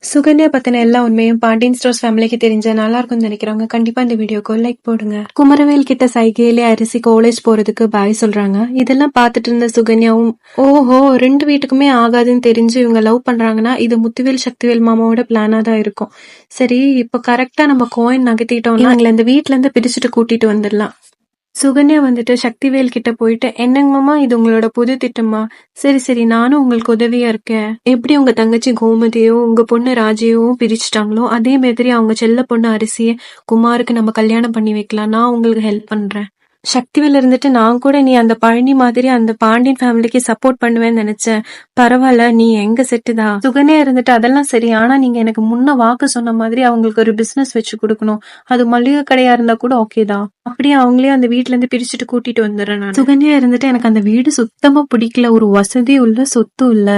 சுகன்யா பத்தின எல்லா உண்மையும் பாண்டியன் ஸ்டோர்ஸ் ஃபேமிலிக்கு தெரிஞ்ச நல்லா இருக்கும்னு நினைக்கிறவங்க கண்டிப்பா இந்த வீடியோக்கு லைக் போடுங்க. குமரவேல் கிட்ட சைகையிலே அரிசி காலேஜ் போறதுக்கு பாய் சொல்றாங்க. இதெல்லாம் பார்த்துட்டு இருந்த சுகன்யாவும் ஓஹோ 2 வீட்டுக்குமே ஆகாதுன்னு தெரிஞ்சு இவங்க லவ் பண்றாங்கன்னா இது முத்துவேல் சக்திவேல் மாமாவோட பிளானா தான் இருக்கும். சரி இப்ப கரெக்டா நம்ம கோயின் நகர்த்திட்டோம்னா எங்களை இந்த வீட்ல இருந்து பிரிச்சுட்டு கூட்டிட்டு வந்துடலாம். சுகன்யா வந்துட்டு சக்திவேல் கிட்ட போயிட்டு என்னங்க மாமா இது உங்களோட புது திட்டமா? சரி சரி நானும் உங்களுக்கு உதவியா இருக்கேன். எப்படி உங்க தங்கச்சி கோமதியோ உங்க பொண்ணு ராஜியவும் பிரிச்சுட்டாங்களோ அதே மாதிரி அவங்க செல்ல பொண்ணு அரிசிய குமாருக்கு நம்ம கல்யாணம் பண்ணி வைக்கலாம். நான் உங்களுக்கு ஹெல்ப் பண்றேன். சக்திவேல் இருந்துட்டு நான் கூட நீ அந்த பழனி மாதிரி அந்த பாண்டியன் ஃபேமிலிக்கு சப்போர்ட் பண்ணுவேன்னு நினைச்சேன். பரவாயில்ல நீ எங்க செட்டுதான். சுகன்யா இருந்துட்டு அதெல்லாம் சரி, ஆனா நீங்க எனக்கு முன்ன வாக்கு சொன்ன மாதிரி அவங்களுக்கு ஒரு பிசினஸ் வச்சு கொடுக்கணும். அது மளிகை கடையா இருந்தா கூட ஓகேதான். அப்படியே அவங்களே அந்த வீட்ல இருந்து பிரிச்சுட்டு கூட்டிட்டு வந்துடுறேன் நான். சுகன்யா இருந்துட்டு எனக்கு அந்த வீடு சுத்தமா பிடிக்கல. ஒரு வசதி உள்ள சொத்து இல்ல.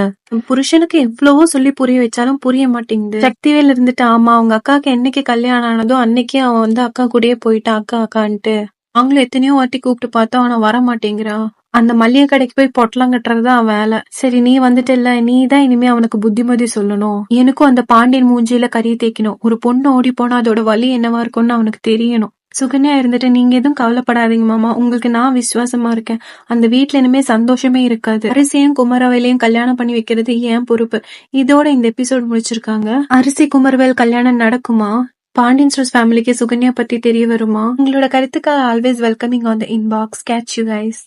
புருஷனுக்கு எவ்வளவோ சொல்லி புரிய வச்சாலும் புரிய மாட்டேங்குது. சக்திவேல் இருந்துட்டு ஆமா அவங்க அக்காவுக்கு என்னைக்கு கல்யாணம் ஆனதோ அன்னைக்கே அவன் வந்து அக்கா கூடயே போயிட்டான் அக்கா அக்கான்ட்டு. அவங்களும் எத்தனையோ வாட்டி கூப்பிட்டு பார்த்தோம் ஆனா வர மாட்டேங்கிறா. அந்த மளிகை கடைக்கு போய் பொட்டலம் கட்டுறதுதான் அவன் வேலை. சரி நீ வந்துட்டு இல்ல நீ தான் இனிமே அவனுக்கு புத்திமதி சொல்லணும். எனக்கும் அந்த பாண்டியன் மூஞ்சியில கறி தேய்க்கணும். ஒரு பொண்ணு ஓடி போனா அதோட வலி என்னவா இருக்கும்னு அவனுக்கு தெரியணும். சுகன்யா இருந்துட்டு நீங்க எதுவும் கவலைப்படாதீங்க மாமா, உங்களுக்கு நான் விசுவாசமா இருக்கேன். அந்த வீட்ல இனிமே சந்தோஷமே இருக்காது. அரிசியும் குமரவேலையும் கல்யாணம் பண்ணி வைக்கிறது ஏன் பொறுப்பு. இதோட இந்த எபிசோட் முடிச்சிருக்காங்க. அரிசி குமரவேல் கல்யாணம் நடக்குமா? பாண்டியன் ஸ்டோர்ஸ் ஃபேமிலிக்கு சுகன்யா பத்தி தெரிய வருமா? உங்களோட கருத்துக்கள் always welcoming on the inbox. Catch you guys.